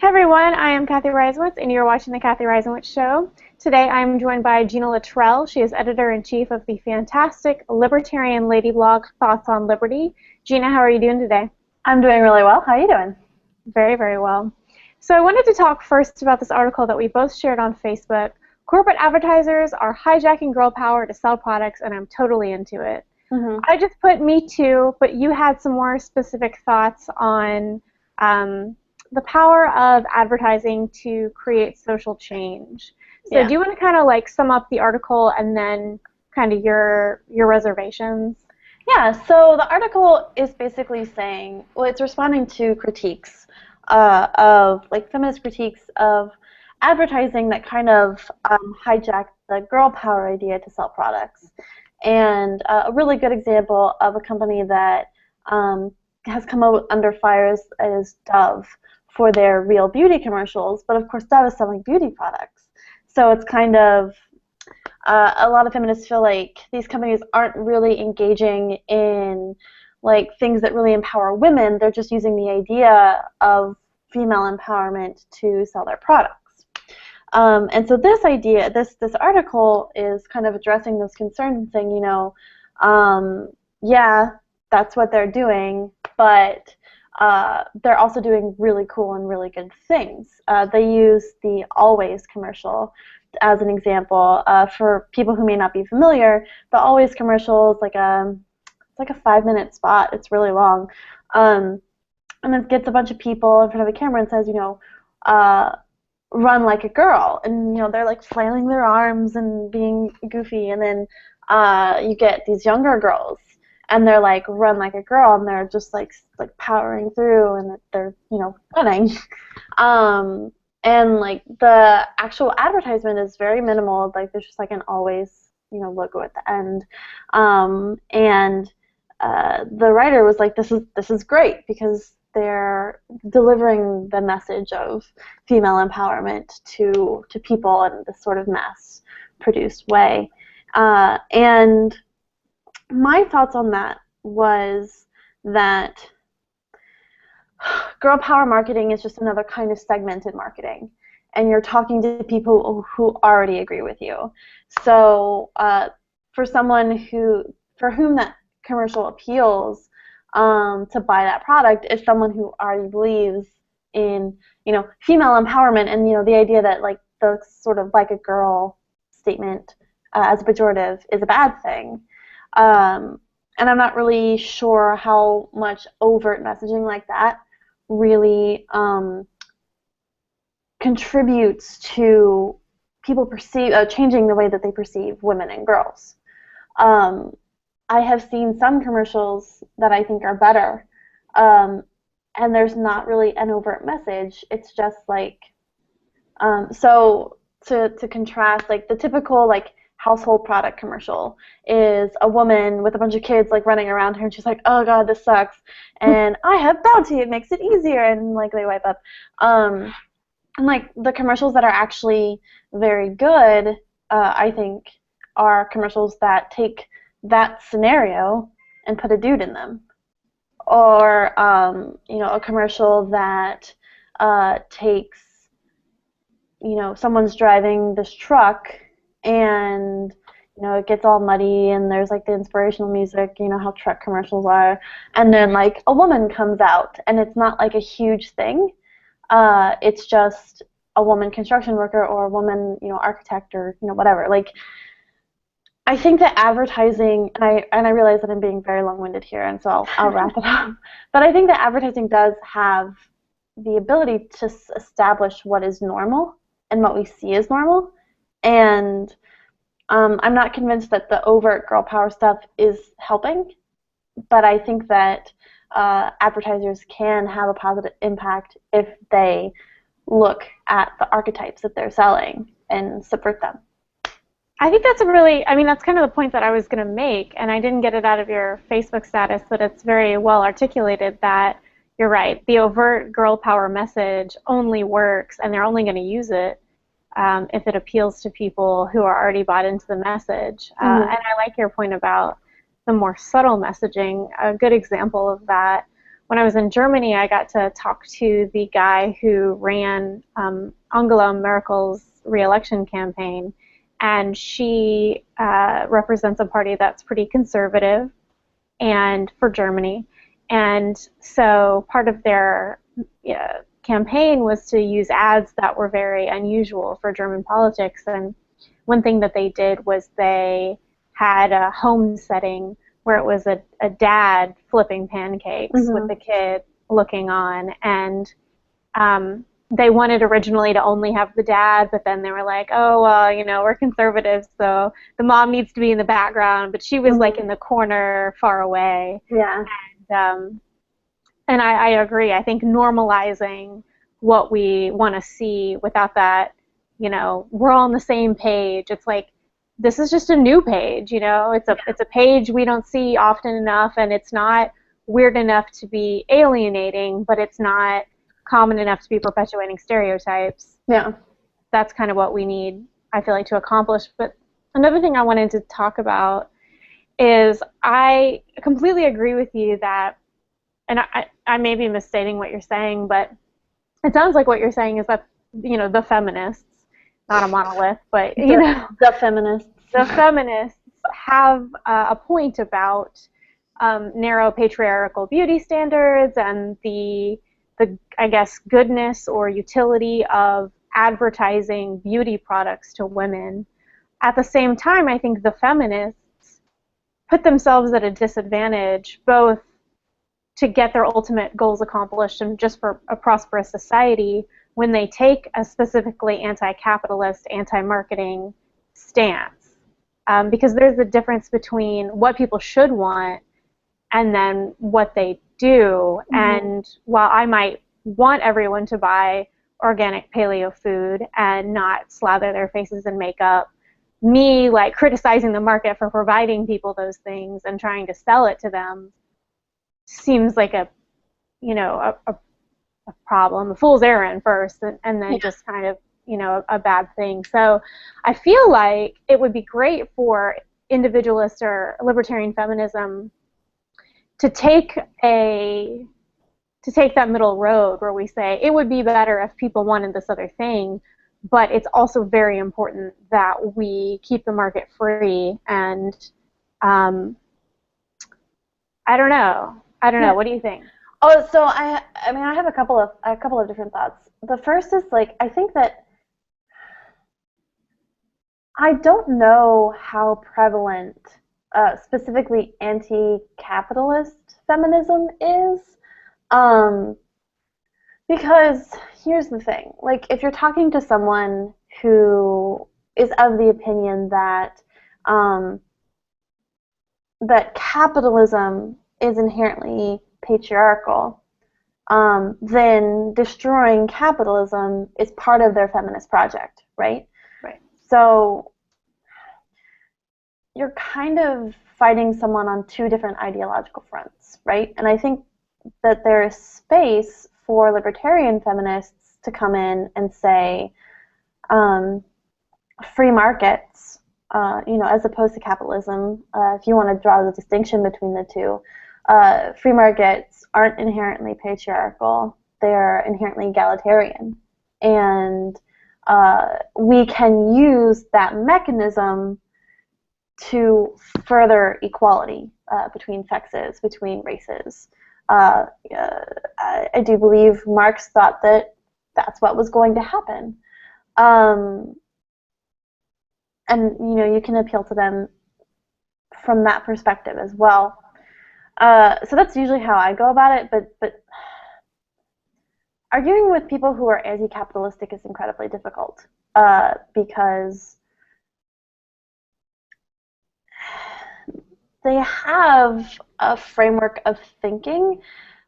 Hey everyone, I am Kathy Reisenwitz, and you're watching The Kathy Reisenwitz Show. Today I'm joined by Gina Luttrell. She is editor-in-chief of the fantastic libertarian lady blog Thoughts on Liberty. Gina, how are you doing today? I'm doing really well. How are you doing? Very, very well. So I wanted to talk first about this article that we both shared on Facebook. Corporate advertisers are hijacking girl power to sell products, and I'm totally into it. I just put me too, but you had some more specific thoughts on the power of advertising to create social change. So do you want to kind of like sum up the article and then kind of your reservations? Yeah, so the article is basically saying, well, it's responding to critiques of, like, feminist critiques of advertising that kind of hijacked the girl power idea to sell products. And a really good example of a company that has come out under fire is Dove for their real beauty commercials, but of course Dove is selling beauty products. So it's kind of, a lot of feminists feel like these companies aren't really engaging in like things that really empower women. They're just using the idea of female empowerment to sell their products. And so this idea, this article is kind of addressing those concerns and saying, you know, yeah, that's what they're doing, but they're also doing really cool and really good things. They use the Always commercial as an example. For people who may not be familiar, the Always commercial is like a 5-minute spot. It's really long, and it gets a bunch of people in front of a camera and says, you know, run like a girl, and you know they're like flailing their arms and being goofy, and then you get these younger girls, and they're like run like a girl, and they're just like powering through, and they're, you know, running. And like the actual advertisement is very minimal. Like there's just like an Always, you know, logo at the end, and the writer was like, this is great because they're delivering the message of female empowerment to people in this sort of mass-produced way. And my thoughts on that was that girl power marketing is just another kind of segmented marketing, and you're talking to people who already agree with you. So for someone for whom that commercial appeals, to buy that product is someone who already believes in, you know, female empowerment, and you know the idea that like the sort of like a girl statement as a pejorative is a bad thing. And I'm not really sure how much overt messaging like that really contributes to people changing the way that they perceive women and girls. I have seen some commercials that I think are better, and there's not really an overt message. It's just like, so to contrast, like the typical like household product commercial is a woman with a bunch of kids like running around her, and she's like, oh god, this sucks, and I have Bounty, it makes it easier, and like they wipe up. And like the commercials that are actually very good, I think, are commercials that take that scenario and put a dude in them, or you know, a commercial that takes, you know, someone's driving this truck and you know it gets all muddy and there's like the inspirational music, you know how truck commercials are, and then like a woman comes out and it's not like a huge thing, it's just a woman construction worker or a woman, you know, architect or, you know, whatever. Like I think that advertising, and I realize that I'm being very long-winded here, and so I'll wrap it up. But I think that advertising does have the ability to establish what is normal and what we see as normal. And I'm not convinced that the overt girl power stuff is helping, but I think that advertisers can have a positive impact if they look at the archetypes that they're selling and subvert them. I think that's that's kind of the point that I was going to make, and I didn't get it out of your Facebook status, but it's very well articulated that you're right. The overt girl power message only works, and they're only going to use it if it appeals to people who are already bought into the message. And I like your point about the more subtle messaging. A good example of that when I was in Germany, I got to talk to the guy who ran Angela Merkel's re-election campaign, and she represents a party that's pretty conservative and for Germany. And so part of their campaign was to use ads that were very unusual for German politics. And one thing that they did was they had a home setting where it was a dad flipping pancakes with the kid looking on. And they wanted originally to only have the dad, but then they were like, oh, well, you know, we're conservatives, so the mom needs to be in the background, but she was like in the corner far away. Yeah. And I agree. I think normalizing what we want to see without that, you know, we're all on the same page. It's like, this is just a new page, you know. It's a page we don't see often enough, and it's not weird enough to be alienating, but it's not common enough to be perpetuating stereotypes. Yeah. That's kind of what we need, I feel like, to accomplish. But another thing I wanted to talk about is I completely agree with you that, and I may be misstating what you're saying, but it sounds like what you're saying is that, you know, the feminists, not a monolith, but, you know, the feminists have a point about narrow patriarchal beauty standards and the I guess goodness or utility of advertising beauty products to women. At the same time, I think the feminists put themselves at a disadvantage both to get their ultimate goals accomplished and just for a prosperous society when they take a specifically anti-capitalist, anti-marketing stance. Because there's a difference between what people should want and then what they do. And while I might want everyone to buy organic paleo food and not slather their faces in makeup, me like criticizing the market for providing people those things and trying to sell it to them seems like a problem, a fool's errand first, and then just kind of, you know, a bad thing. So I feel like it would be great for individualist or libertarian feminism to take that middle road where we say it would be better if people wanted this other thing, but it's also very important that we keep the market free. And I don't know. What do you think? Oh, so I mean, I have a couple of different thoughts. The first is, like, I think that I don't know how prevalent specifically anti-capitalist feminism is, because here's the thing, like, if you're talking to someone who is of the opinion that that capitalism is inherently patriarchal, then destroying capitalism is part of their feminist project, right? Right. So you're kind of fighting someone on two different ideological fronts, right? And I think that there is space for libertarian feminists to come in and say, free markets, you know, as opposed to capitalism, if you want to draw the distinction between the two, free markets aren't inherently patriarchal, they're inherently egalitarian. And we can use that mechanism to further equality between sexes, between races. I do believe Marx thought that that's what was going to happen. And, you know, you can appeal to them from that perspective as well. So that's usually how I go about it, but arguing with people who are anti-capitalistic is incredibly difficult because they have a framework of thinking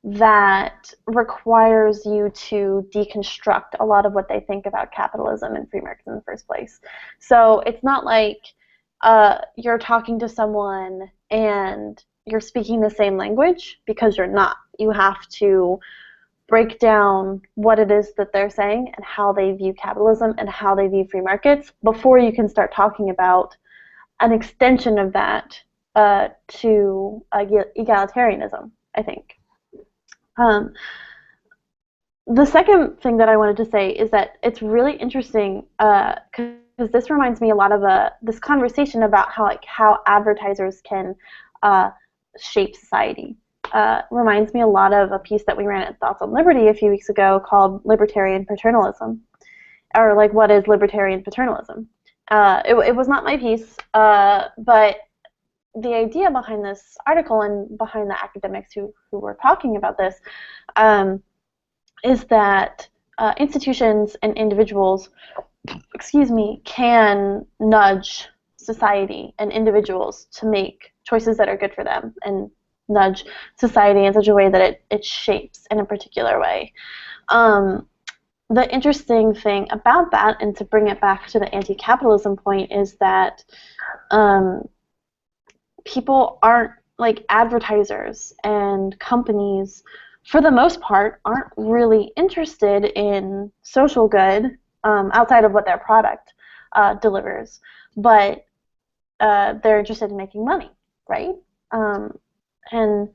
that requires you to deconstruct a lot of what they think about capitalism and free markets in the first place. So it's not like you're talking to someone and you're speaking the same language, because you're not. You have to break down what it is that they're saying and how they view capitalism and how they view free markets before you can start talking about an extension of that to egalitarianism, I think. The second thing that I wanted to say is that it's really interesting because this reminds me a lot of this conversation about how advertisers can shape society. Reminds me a lot of a piece that we ran at Thoughts on Liberty a few weeks ago called Libertarian Paternalism, or like, what is libertarian paternalism? It was not my piece, but the idea behind this article and behind the academics who were talking about this is that institutions and individuals, can nudge society and individuals to make choices that are good for them, and nudge society in such a way that it shapes in a particular way. The interesting thing about that, and to bring it back to the anti-capitalism point, is that people aren't, like, advertisers and companies, for the most part, aren't really interested in social good outside of what their product delivers, but they're interested in making money, right? And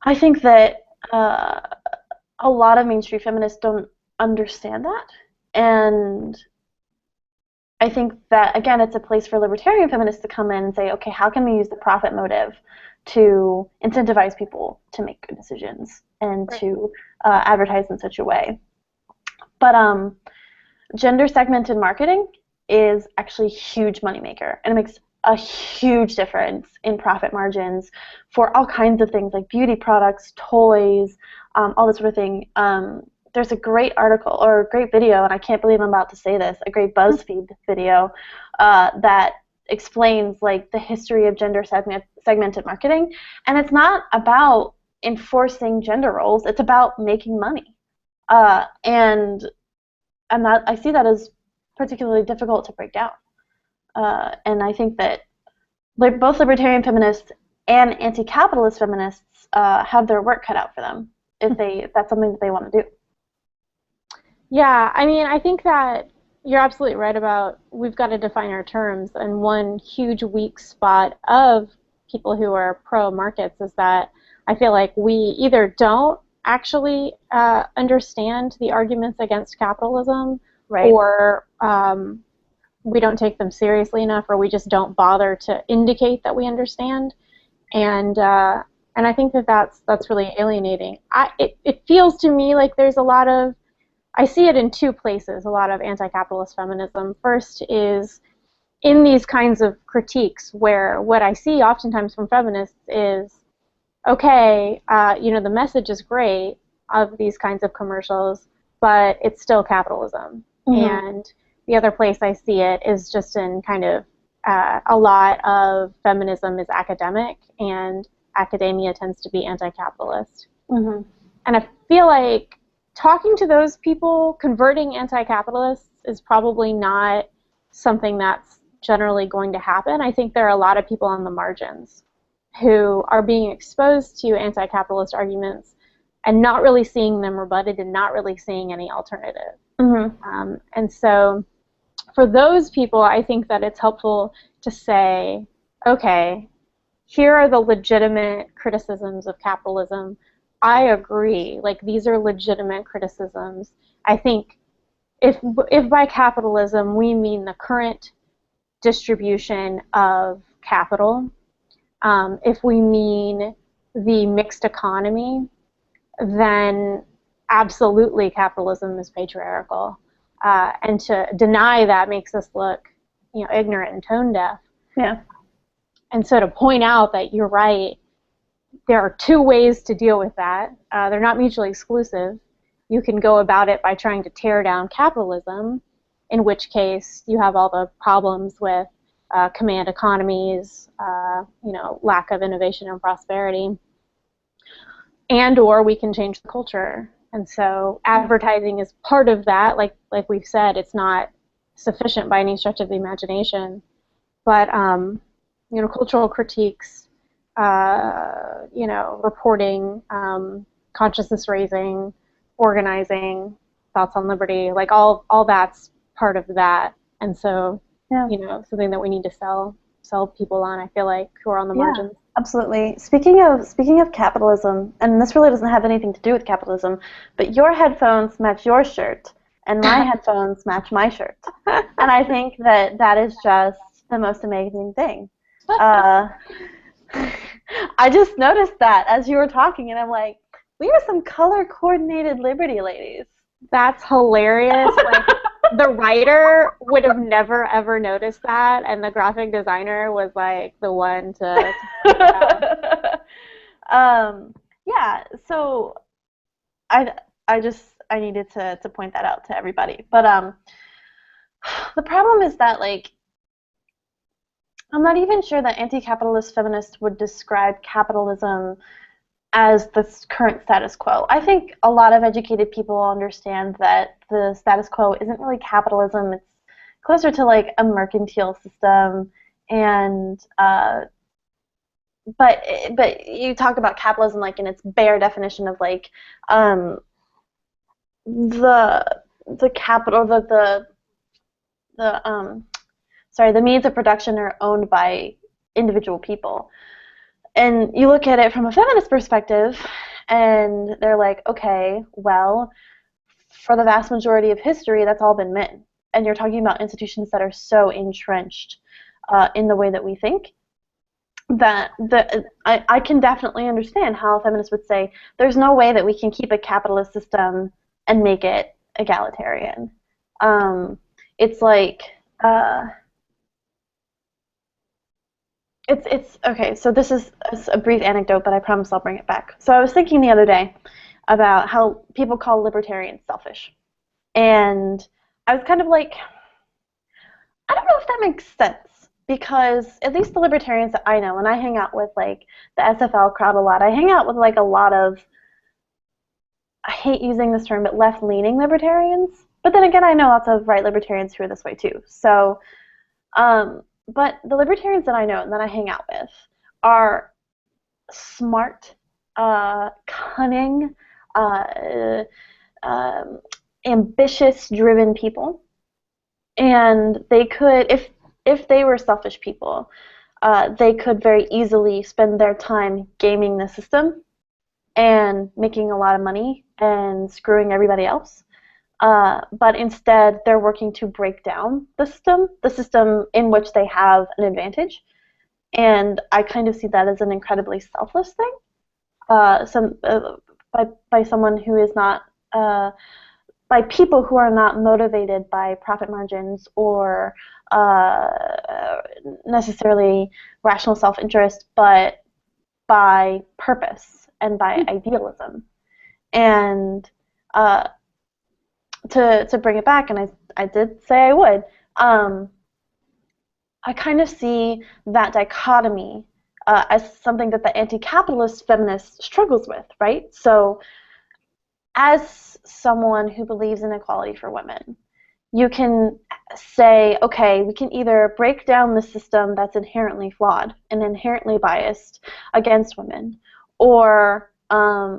I think that a lot of mainstream feminists don't understand that, and I think that, again, it's a place for libertarian feminists to come in and say, okay, how can we use the profit motive to incentivize people to make good decisions and to advertise in such a way? But gender segmented marketing is actually a huge moneymaker, and it makes a huge difference in profit margins for all kinds of things like beauty products, toys, all this sort of thing. There's a great article or a great video, and I can't believe I'm about to say this, a great BuzzFeed video that explains, like, the history of gender segmented marketing. And it's not about enforcing gender roles, it's about making money. And that, I see that as particularly difficult to break down. And I think that both libertarian feminists and anti-capitalist feminists have their work cut out for them if that's something that they want to do. Yeah, I mean, I think that you're absolutely right about we've got to define our terms, and one huge weak spot of people who are pro-markets is that I feel like we either don't actually understand the arguments against capitalism, right, or we don't take them seriously enough, or we just don't bother to indicate that we understand, and I think that that's really alienating. It feels to me like there's a lot of, I see it in two places, a lot of anti-capitalist feminism. First is in these kinds of critiques where what I see oftentimes from feminists is, okay, the message is great of these kinds of commercials, but it's still capitalism. Mm-hmm. And the other place I see it is just in kind of a lot of feminism is academic, and academia tends to be anti-capitalist. Mm-hmm. And I feel like talking to those people, converting anti-capitalists, is probably not something that's generally going to happen. I think there are a lot of people on the margins who are being exposed to anti-capitalist arguments and not really seeing them rebutted and not really seeing any alternative. Mm-hmm. And so for those people, I think that it's helpful to say, okay, here are the legitimate criticisms of capitalism. I agree, like, these are legitimate criticisms. I think if by capitalism we mean the current distribution of capital, if we mean the mixed economy, then absolutely capitalism is patriarchal. And to deny that makes us look, ignorant and tone deaf. Yeah. And so to point out that you're right, there are two ways to deal with that. They're not mutually exclusive. You can go about it by trying to tear down capitalism, in which case you have all the problems with command economies, lack of innovation and prosperity. And or we can change the culture. And so advertising is part of that. Like we've said, it's not sufficient by any stretch of the imagination. But cultural critiques, reporting, consciousness raising, organizing, thoughts on liberty, like all that's part of that. And so, something that we need to sell. sell people on, I feel like, who are on the margins. Absolutely. Speaking of capitalism, and this really doesn't have anything to do with capitalism, but your headphones match your shirt, and my headphones match my shirt. And I think that is just the most amazing thing. I just noticed that as you were talking, and I'm like, we are some color-coordinated Liberty ladies. That's hilarious. Like, the writer would have never, ever noticed that, and the graphic designer was, like, the one to point it out. Yeah, so I needed to point that out to everybody. But the problem is that, like, I'm not even sure that anti-capitalist feminists would describe capitalism as the current status quo. I think a lot of educated people understand that the status quo isn't really capitalism. It's closer to like a mercantile system, and but you talk about capitalism like in its bare definition of like the capital the means of production are owned by individual people. And you look at it from a feminist perspective, and they're like, okay, well, for the vast majority of history, that's all been men. And you're talking about institutions that are so entrenched in the way that we think that I can definitely understand how feminists would say there's no way that we can keep a capitalist system and make it egalitarian. It's like... It's okay, so this is a brief anecdote, but I promise I'll bring it back. So I was thinking the other day about how people call libertarians selfish. And I was kind of like, I don't know if that makes sense, because at least the libertarians that I know, and I hang out with like the SFL crowd a lot, I hang out with like a lot of, I hate using this term, but left-leaning libertarians. But then again, I know lots of right libertarians who are this way too. So, but the libertarians that I know and that I hang out with are smart, cunning, ambitious, driven people. And they could, if they were selfish people, they could very easily spend their time gaming the system and making a lot of money and screwing everybody else. But instead, they're working to break down the system in which they have an advantage. And I kind of see that as an incredibly selfless thing. By someone who is not, by people who are not motivated by profit margins or necessarily rational self-interest, but by purpose and by idealism. And to bring it back, and I did say I would, I kind of see that dichotomy as something that the anti-capitalist feminist struggles with, right? So as someone who believes in equality for women, you can say, okay, we can either break down the system that's inherently flawed and inherently biased against women, or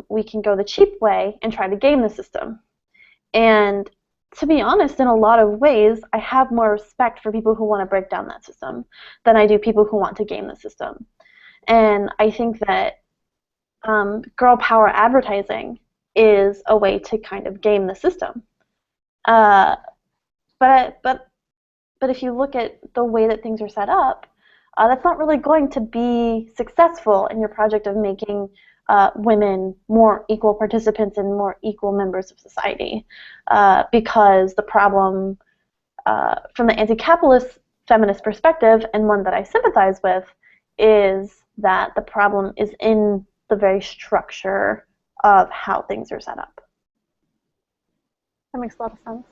we can go the cheap way and try to game the system. And to be honest, in a lot of ways, I have more respect for people who want to break down that system than I do people who want to game the system. And I think that girl power advertising is a way to kind of game the system. But if you look at the way that things are set up, that's not really going to be successful in your project of making women more equal participants and more equal members of society, because the problem from the anti-capitalist feminist perspective, and one that I sympathize with, is that the problem is in the very structure of how things are set up. That makes a lot of sense.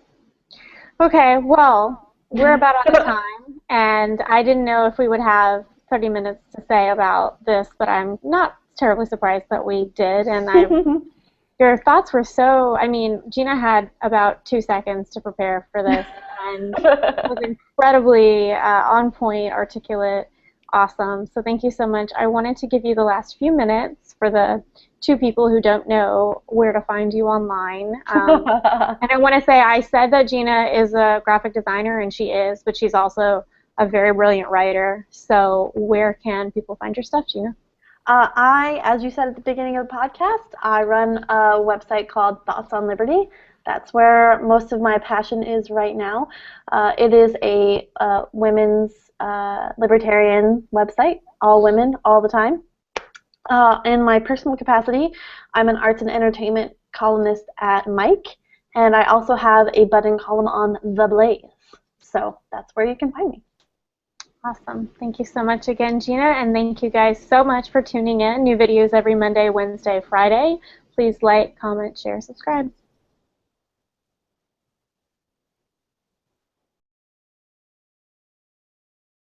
Okay, well, we're about out of time, and I didn't know if we would have 30 minutes to say about this, but I'm not terribly surprised that we did, and your thoughts were so, I mean, Gina had about 2 seconds to prepare for this, and was incredibly on point, articulate, awesome. So thank you so much. I wanted to give you the last few minutes for the 2 people who don't know where to find you online. And I want to say I said that Gina is a graphic designer, and she is, but she's also a very brilliant writer. So where can people find your stuff, Gina? As you said at the beginning of the podcast, I run a website called Thoughts on Liberty. That's where most of my passion is right now. It is a women's libertarian website, all women, all the time. In my personal capacity, I'm an arts and entertainment columnist at Mike, and I also have a button column on The Blaze. So that's where you can find me. Awesome. Thank you so much again, Gina, and thank you guys so much for tuning in. New videos every Monday, Wednesday, Friday. Please like, comment, share, subscribe.